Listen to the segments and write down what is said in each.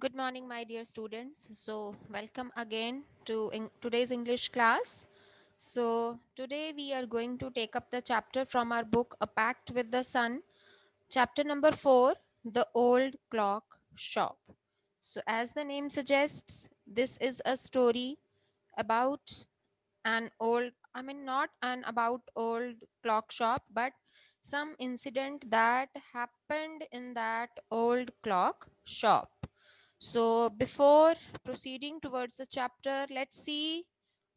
Good morning, my dear students. So, welcome again to today's English class. So, today we are going to take up the chapter from our book A Pact with the Sun, chapter number 4, The Old Clock Shop. So, as the name suggests, this is a story about not an about old clock shop, but some incident that happened in that old clock shop. So before proceeding towards the chapter, let's see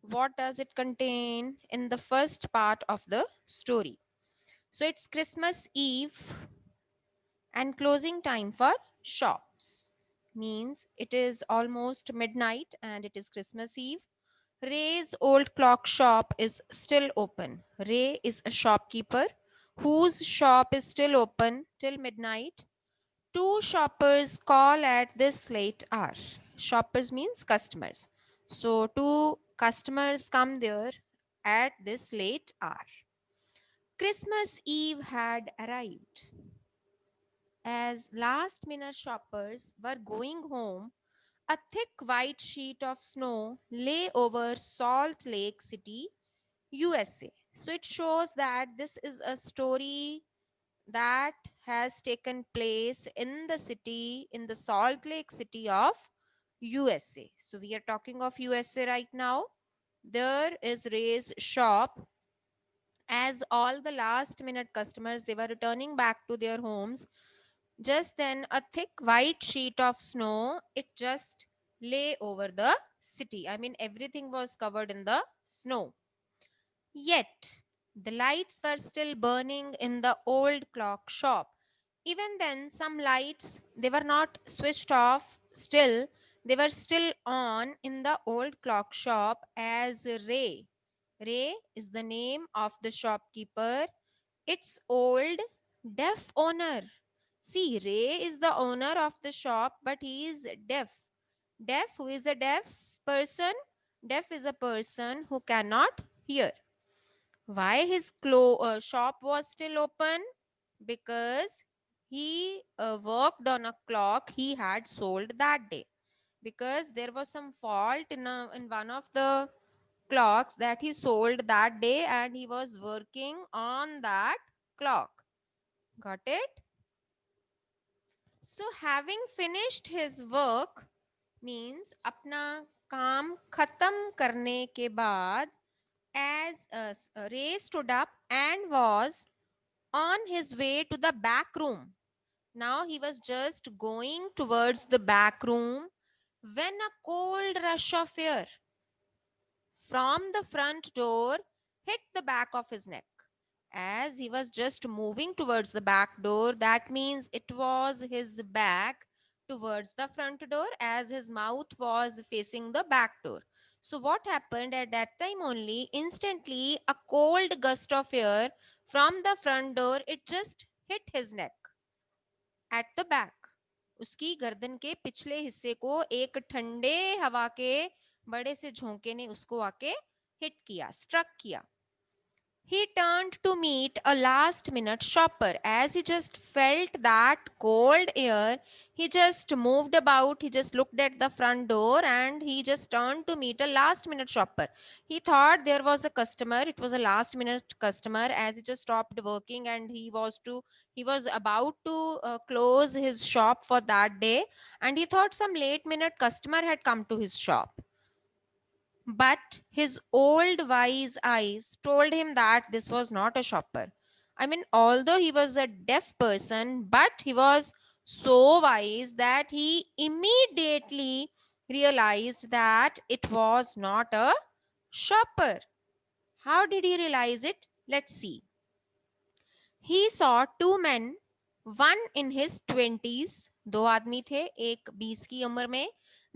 what does it contain in the first part of the story. So it's Christmas Eve and closing time for shops. Means it is almost midnight and it is Christmas Eve. Ray's old clock shop is still open. Ray is a shopkeeper whose shop is still open till midnight. Two shoppers call at this late hour. Shoppers means customers. So, two customers come there at this late hour. Christmas Eve had arrived. As last minute shoppers were going home, a thick white sheet of snow lay over Salt Lake City, USA. So it shows that this is a story that has taken place in the city, in the Salt Lake City of USA. So we are talking of USA right now. There is Ray's shop. As all the last minute customers, they were returning back to their homes, just then a thick white sheet of snow, it just lay over the city. Everything was covered in the snow. Yet, the lights were still burning in the old clock shop. Even then, some lights, they were not switched off still. They were still on in the old clock shop as Ray. Ray is the name of the shopkeeper. Its old deaf owner. See, Ray is the owner of the shop, but he is deaf. Deaf, who is a deaf person? Deaf is a person who cannot hear. Why his shop was still open? Because he worked on a clock he had sold that day. Because there was some fault in one of the clocks that he sold that day, and he was working on that clock. Got it? So having finished his work means अपना काम खत्म करने के बाद, as Ray stood up and was on his way to the back room. Now he was just going towards the back room when a cold rush of air from the front door hit the back of his neck. As he was just moving towards the back door, that means it was his back towards the front door, as his mouth was facing the back door. So, what happened at that time only? Instantly, a cold gust of air from the front door, it just hit his neck at the back. उसकी गर्दन के पिछले हिस्से को एक ठंडे हवा के बड़े से झोंके ने उसको आके हिट किया, स्ट्रक किया. He turned to meet a last minute shopper. As he just felt that cold air, he just moved about. He just looked at the front door and he just turned to meet a last minute shopper. He thought there was a customer. It was a last minute customer, as he just stopped working and he was about to close his shop for that day, and he thought some late minute customer had come to his shop. But his old wise eyes told him that this was not a shopper. Although he was a deaf person, but he was so wise that he immediately realized that it was not a shopper. How did he realize it? Let's see. He saw two men, one in his 20s, दो आदमी थे, एक 20 की उम्र में,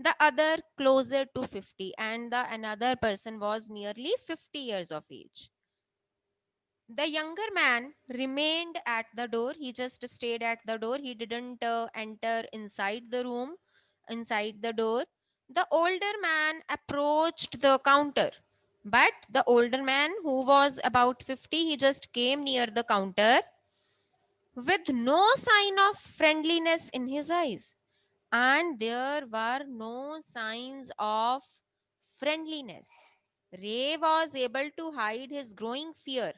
the other closer to 50, and the another person was nearly 50 years of age. The younger man remained at the door. He just stayed at the door. He didn't enter inside the room, inside the door. The older man approached the counter. But the older man, who was about 50, he just came near the counter with no sign of friendliness in his eyes. and there were no signs of friendliness. Ray was able to hide his growing fear.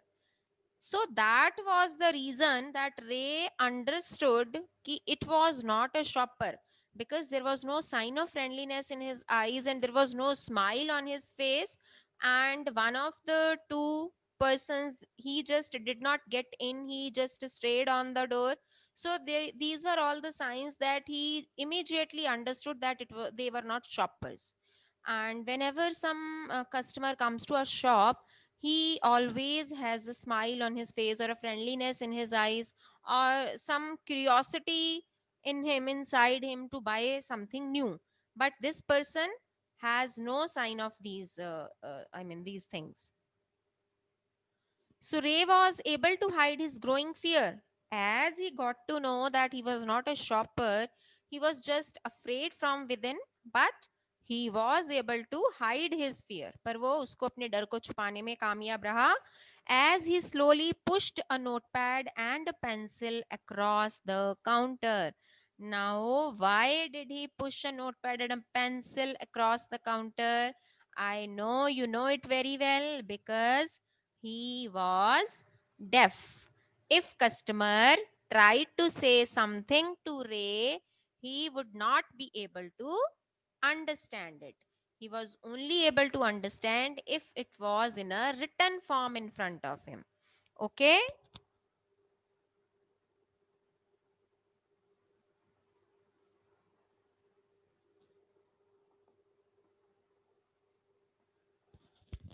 So that was the reason that Ray understood कि it was not a shopper, because there was no sign of friendliness in his eyes and there was no smile on his face. And one of the two persons, he just did not get in, he just stayed on the door. So these were all the signs that he immediately understood that they were not shoppers. And whenever some customer comes to a shop, he always has a smile on his face or a friendliness in his eyes or some curiosity in him, inside him, to buy something new. But this person has no sign of these these things. So Ray was able to hide his growing fear. As he got to know that he was not a shopper, he was just afraid from within, but he was able to hide his fear. पर वो उसको अपने डर को छुपाने में कामयाब रहा. As he slowly pushed a notepad and a pencil across the counter. Now, why did he push a notepad and a pencil across the counter? I know you know it very well, because he was deaf. If customer tried to say something to Ray, he would not be able to understand it. He was only able to understand if it was in a written form in front of him. Okay?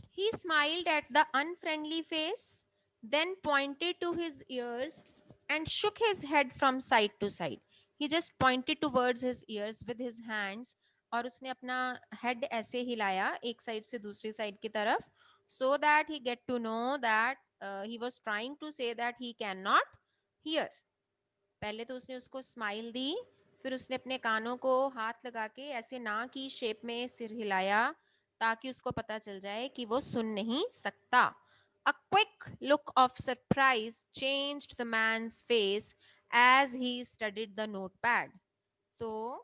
He smiled at the unfriendly face, then pointed to his ears and shook his head from side to side. He just pointed towards his ears with his hands, और उसने अपना head ऐसे हिलाया एक side से दूसरी side की तरफ, so that he get to know that he was trying to say that he cannot hear. पहले तो उसने उसको स्माइल दी, फिर उसने अपने कानों को हाथ लगा के ऐसे ना की शेप में सिर हिलाया, ताकि उसको पता चल जाए कि वो सुन नहीं सकता. A quick look of surprise changed the man's face as he studied the notepad. तो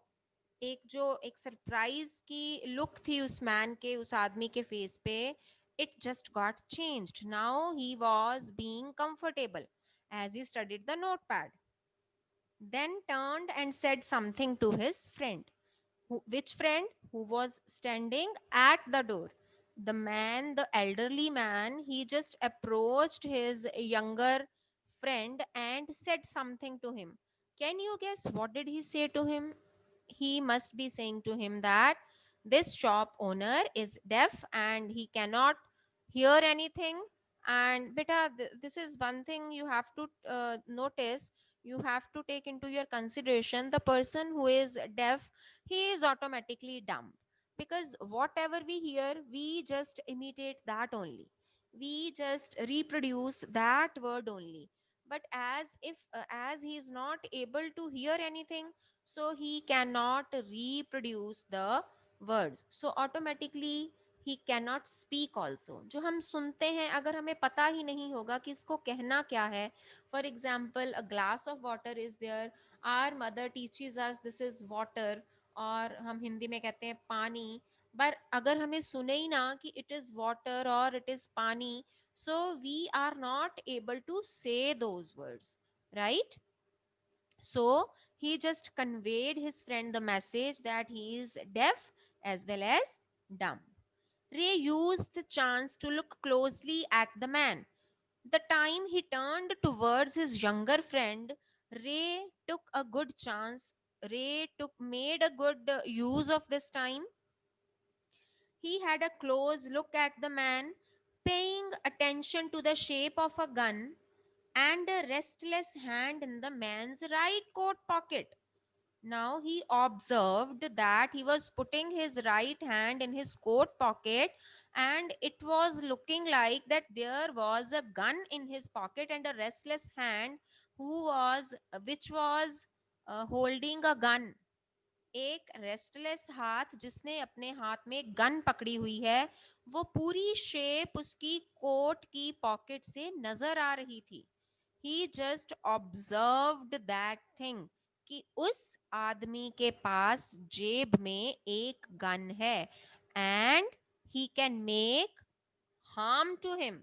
एक सरप्राइज की लुक थी उस मैन के, उस आदमी के फेस पे. It just got changed. Now he was being comfortable as he studied the notepad, then turned and said something to his friend. Which friend? Who was standing at the door. The man, the elderly man, he just approached his younger friend and said something to him. Can you guess what did he say to him? He must be saying to him that this shop owner is deaf and he cannot hear anything. And beta, this is one thing you have to notice, you have to take into your consideration. The person who is deaf, he is automatically dumb, because whatever we hear, we just imitate that only, we just reproduce that word only. But as he is not able to hear anything, so he cannot reproduce the words, so automatically he cannot speak also. जो हम सुनते हैं, अगर हमें पता ही नहीं होगा कि इसको कहना क्या है, for example a glass of water is there, our mother teaches us this is water, और हम हिंदी में कहते हैं पानी. पर अगर हमें सुने ही ना कि it is water or it is पानी, so we are not able to say those words, right? So he just conveyed his friend the message that he is deaf as well as dumb. Ray used the chance to look closely at the man. The time he turned towards his younger friend, Ray took a good chance. Ray made a good use of this time. He had a close look at the man, paying attention to the shape of a gun and a restless hand in the man's right coat pocket. Now he observed that he was putting his right hand in his coat pocket, and it was looking like that there was a gun in his pocket and a restless hand who was which was holding a gun. एक restless हाथ जिसने अपने हाथ में gun पकड़ी हुई है, वो पूरी शेप उसकी कोट की पॉकेट से नजर आ रही थी. He just observed that thing. कि उस आदमी के पास जेब में एक गन है and he can make harm to him.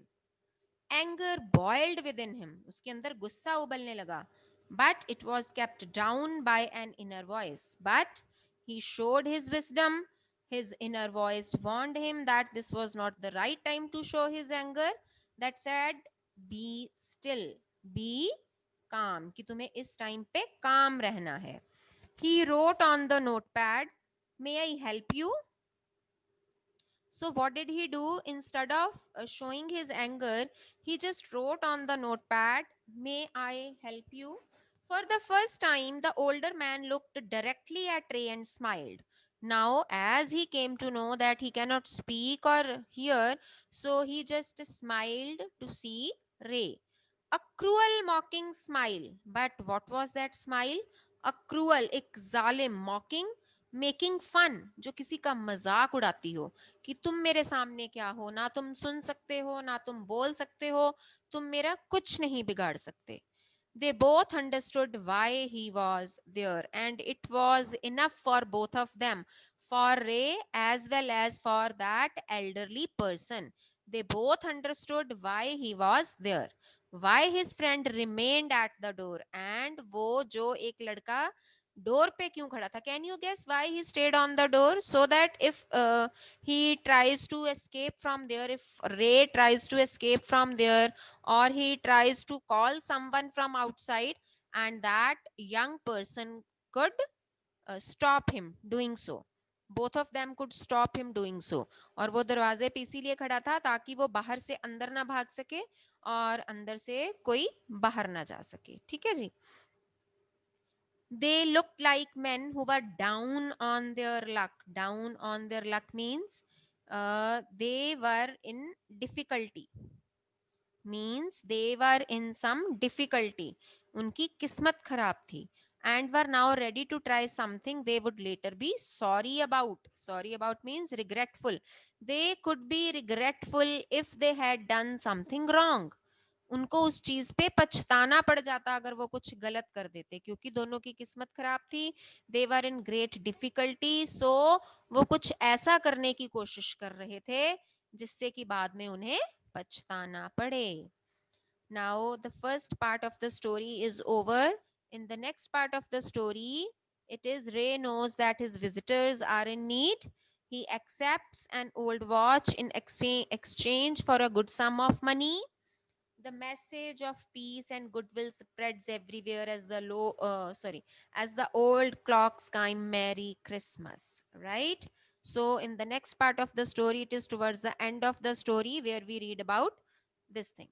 Anger boiled within him. उसके अंदर गुस्सा उबलने लगा. But it was kept down by an inner voice. But he showed his wisdom. His inner voice warned him that this was not the right time to show his anger. That said, be still, be calm. कि तुम्हें इस time पे calm रहना है. He wrote on the notepad, "May I help you?" So, what did he do? Instead of showing his anger, he just wrote on the notepad, "May I help you?" For the first time, the older man looked directly at Ray and smiled. Now, as he came to know that he cannot speak or hear, so he just smiled to see Ray. A cruel, mocking smile. But what was that smile? A cruel, एक जालिम, mocking, making fun, जो किसी का मजाक उड़ाती हो कि तुम मेरे सामने क्या हो, ना तुम सुन सकते हो, ना तुम बोल सकते हो, तुम मेरा कुछ नहीं बिगाड़ सकते. They both understood why he was there, and it was enough for both of them, for Ray as well as for that elderly person. They both understood why he was there, why his friend remained at the door, and वो जो एक लड़का door पे क्यों खड़ा था. Can you guess why he stayed on the door? So that if he tries to escape from there, if Ray tries to escape from there, or he tries to call someone from outside, and that young person could stop him doing so. Both of them could stop him doing so. और वो दरवाजे पे इसीलिए खड़ा था ताकि वो बाहर से अंदर ना भाग सके और अंदर से कोई बाहर ना जा सके. ठीक है जी. They looked like men who were down on their luck. Down on their luck means they were in difficulty. Means they were in some difficulty. उनकी किस्मत खराब थी. And were now ready to try something they would later be sorry about. Sorry about means regretful. They could be regretful if they had done something wrong. उनको उस चीज पे पछताना पड़ जाता अगर वो कुछ गलत कर देते, क्योंकि दोनों की किस्मत खराब थी. दे वर इन ग्रेट डिफिकल्टी, सो वो कुछ ऐसा करने की कोशिश कर रहे थे जिससे कि बाद में उन्हें पछताना पड़े. Now the first part of the story is over. In the next part of the story, it is Ray knows that his visitors are in need. He accepts an old watch in exchange for a good sum of money. The message of peace and goodwill spreads everywhere as as the old clocks chime Merry Christmas, right? So in the next part of the story, it is towards the end of the story where we read about this thing.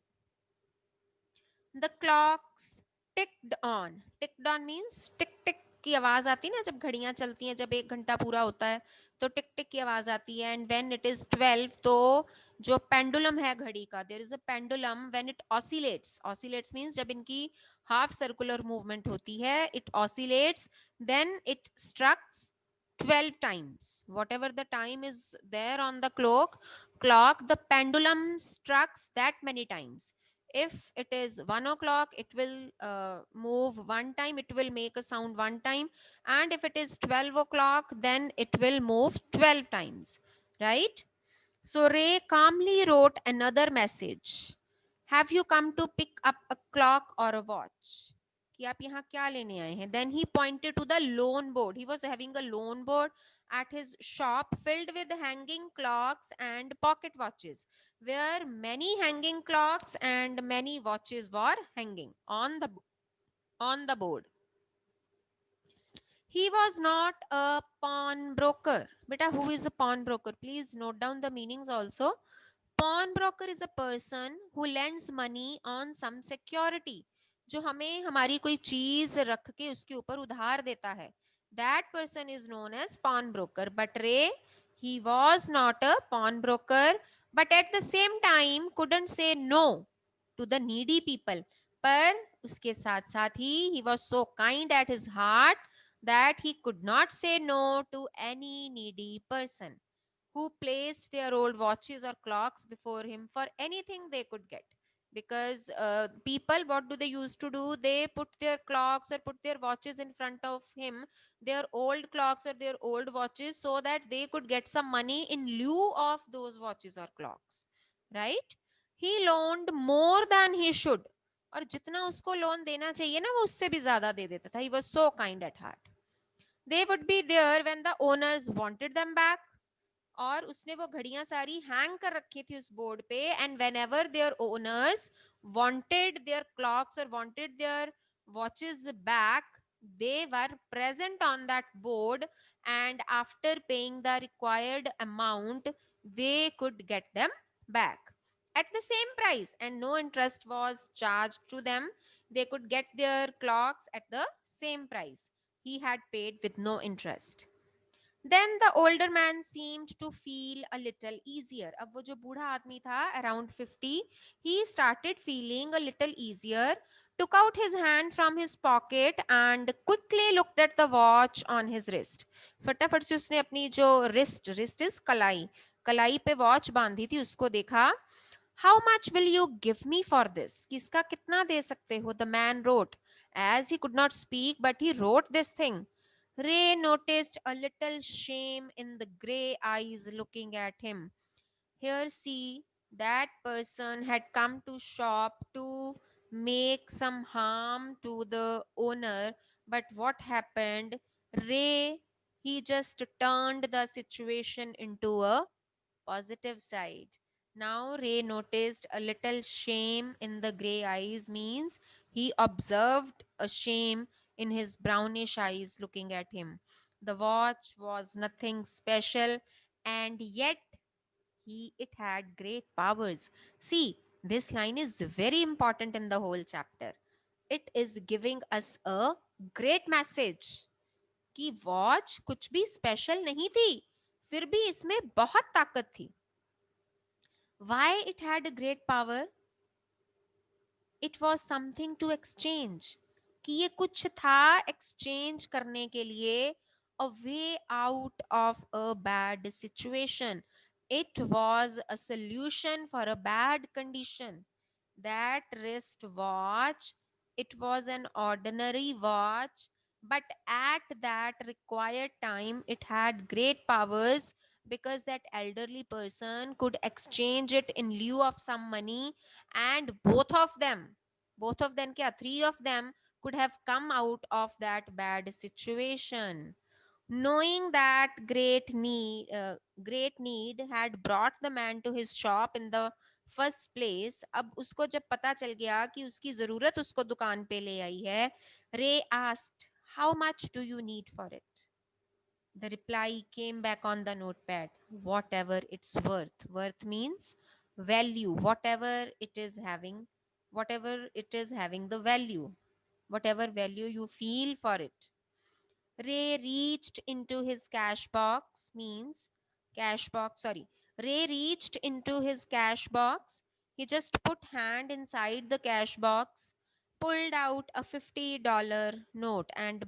The clocks ticked on. Ticked on means tick tick की आवाज आती है ना जब घड़ियां चलती हैं, जब 1 घंटा पूरा होता है तो टिक टिक की आवाज आती है. एंड व्हेन इट इज 12, तो जो पेंडुलम है घड़ी का, there is a pendulum when it oscillates. Oscillates means जब इनकी हाफ सर्कुलर मूवमेंट होती है, it oscillates, then it strikes 12 times. Whatever the time is there on the clock, the pendulum strikes that many times. If it is 1 o'clock, it will move one time, it will make a sound one time. And if it is 12 o'clock, then it will move 12 times, right? So Ray calmly wrote another message. Have you come to pick up a clock or a watch? कि आप यहाँ क्या लेने आए हैं? Then he pointed to the loan board. He was having a loan board at his shop filled with hanging clocks and pocket watches, where many hanging clocks and many watches were hanging on the board. He was not a pawnbroker. Beta, who is a pawnbroker? Please note down the meanings also. Pawnbroker is a person who lends money on some security. जो हमें हमारी कोई चीज रख के उसके ऊपर उधार देता है. That person is known as pawnbroker. But Ray, he was not a pawnbroker, but at the same time couldn't say no to the needy people. पर उसके साथ साथ ही he was so kind at his heart that he could not say no to any needy person who placed their old watches or clocks before him for anything they could get. because people, what do they used to do? They put their clocks or put their watches in front of him, their old clocks or their old watches, so that they could get some money in lieu of those watches or clocks, right? He loaned more than he should, और जितना उसको loan देना चाहिए ना वो उससे भी ज्यादा दे देता था. He was so kind at heart. They would be there when the owners wanted them back. और उसने वो घड़ियां सारी हैंग कर रखी थी उस बोर्ड पे, and whenever their owners wanted their clocks or wanted their watches back, they were present on that board, and after paying the required amount they could get them back at the same price, and no interest was charged to them. They could get their clocks at the same price he had paid with no interest. Then the older man seemed to feel a little easier. अब वो जो बूढ़ा आदमी था around 50, he started feeling a little easier, took out his hand from his pocket and quickly looked at the watch on his wrist. फटाफट से उसने अपनी जो wrist is कलाई, कलाई पे वॉच बांधी थी उसको देखा. How much will you give me for this? कि इसका कितना दे सकते हो? The man wrote. As he could not speak, but he wrote this thing. Ray noticed a little shame in the grey eyes looking at him. Here, see, that person had come to shop to make some harm to the owner. But what happened? Ray, he just turned the situation into a positive side. Now, Ray noticed a little shame in the grey eyes, means he observed a shame in his brownish eyes looking at him. The watch was nothing special, and yet it had great powers. See, this line is very important in the whole chapter. It is giving us a great message कि watch कुछ भी special नहीं थी, फिर भी इसमें बहुत ताकत थी. Why it had a great power? It was something to exchange. कि ये कुछ था exchange करने के लिए, a way out of a bad situation. It was a solution for a bad condition. That wrist watch, it was an ordinary watch, but at that required time it had great powers, because that elderly person could exchange it in lieu of some money, and both of them kya, three of them could have come out of that bad situation. Knowing that great need had brought the man to his shop in the first place, अब उसको जब पता चल गया कि उसकी जरूरत उसको दुकान पे ले आई है, रे asked, how much do you need for it? The reply came back on the notepad. Whatever it's worth. Worth means value. Whatever it is having the value. Whatever value you feel for it. Ray reached into his cash box, means cash box, sorry. Ray reached into his cash box. He just put hand inside the cash box, pulled out a $50 note and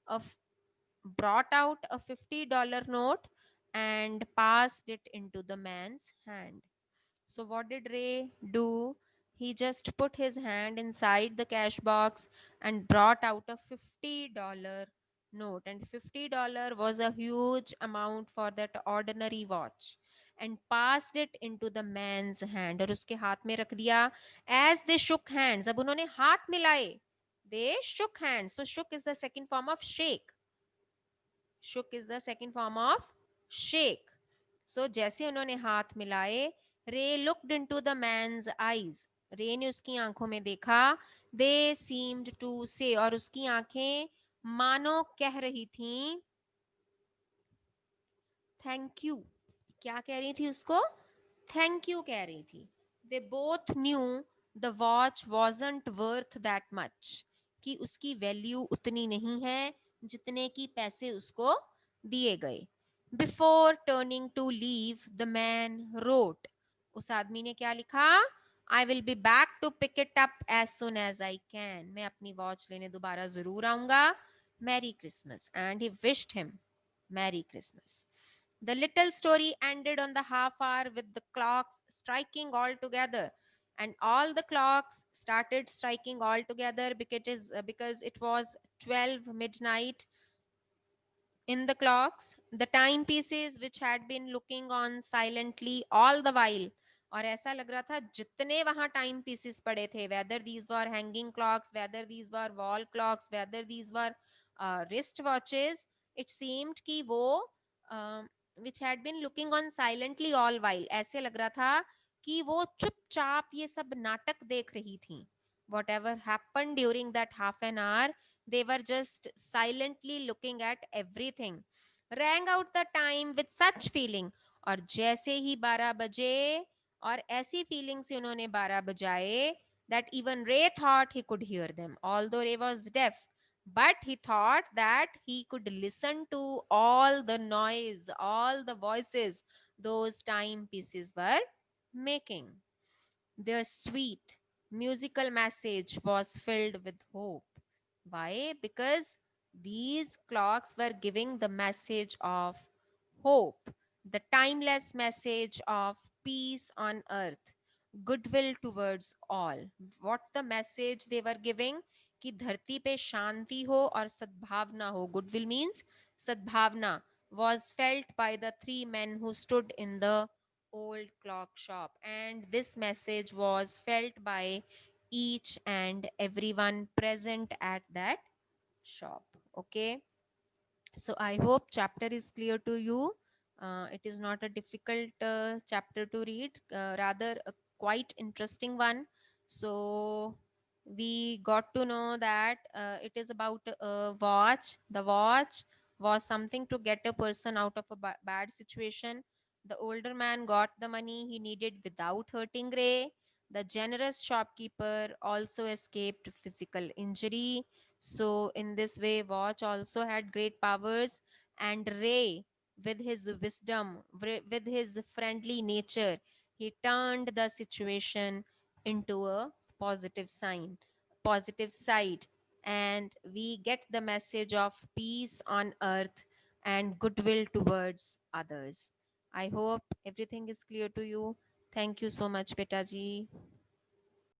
a brought out a $50 note and passed it into the man's hand. So, what did Ray do? He just put his hand inside the cash box and brought out a $50 note. And $50 was a huge amount for that ordinary watch. And passed it into the man's hand. और उसके हाथ में रख दिया. As they shook hands, अब उन्होंने हाथ मिलाए. They shook hands. So, shook is the second form of shake. Shook is the second form of shake. So जैसे उन्होंने हाथ मिलाए, Ray looked into the man's eyes, Ray ने उसकी आंखों में देखा. दे सीम्ड टू से, और उसकी आंखें मानो कह रही थी थैंक यू. क्या कह रही थी उसको? थैंक यू कह रही थी. They both new the watch wasn't worth that much, कि उसकी वैल्यू उतनी नहीं है जितने की पैसे उसको दिए गए. Before turning to leave the man wrote, उस आदमी ने क्या लिखा? I will be back to pick it up as soon as I can, मैं अपनी वॉच लेने दोबारा जरूर आऊंगा. Merry Christmas. And he wished him merry Christmas. The little story ended on the half hour with the clocks striking all together. and all the clocks started striking all together because it was 12 midnight in the clocks, the timepieces which had been looking on silently all the while. और ऐसा लग रहा था जितने वहां time pieces पड़े थे, whether these were hanging clocks, whether these were wall clocks, whether these were wrist watches, it seemed कि वो which had been looking on silently all while, ऐसे लग रहा था कि वो चुपचाप ये सब नाटक देख रही थी. Whatever happened during that half an hour, they were just silently looking at everything. Rang out the time with such feeling. और जैसे ही 12 बजे और ऐसी feelings से उन्होंने 12 बजाए that even Ray thought he could hear them, although Ray was deaf. But he thought that he could listen to all the noise, all the voices those timepieces were making. Their sweet musical message was filled with hope. Why? Because these clocks were giving the message of hope, the timeless message of peace on earth, goodwill towards all. What the message they were giving? कि धरती पे शांति हो और सद्भावना हो. Goodwill means सद्भावना was felt by the three men who stood in the old clock shop, and this message was felt by each and everyone present at that shop. Okay, so I hope chapter is clear to you. It is not a difficult chapter to read, rather a quite interesting one. So we got to know that it is about a watch. The watch was something to get a person out of a bad situation. The older man got the money he needed without hurting Ray. The generous shopkeeper also escaped physical injury. So, in this way, Watch also had great powers, and Ray, with his wisdom, with his friendly nature, he turned the situation into a positive sign, positive side, and we get the message of peace on earth and goodwill towards others. I hope everything is clear to you. Thank you so much, Betaji.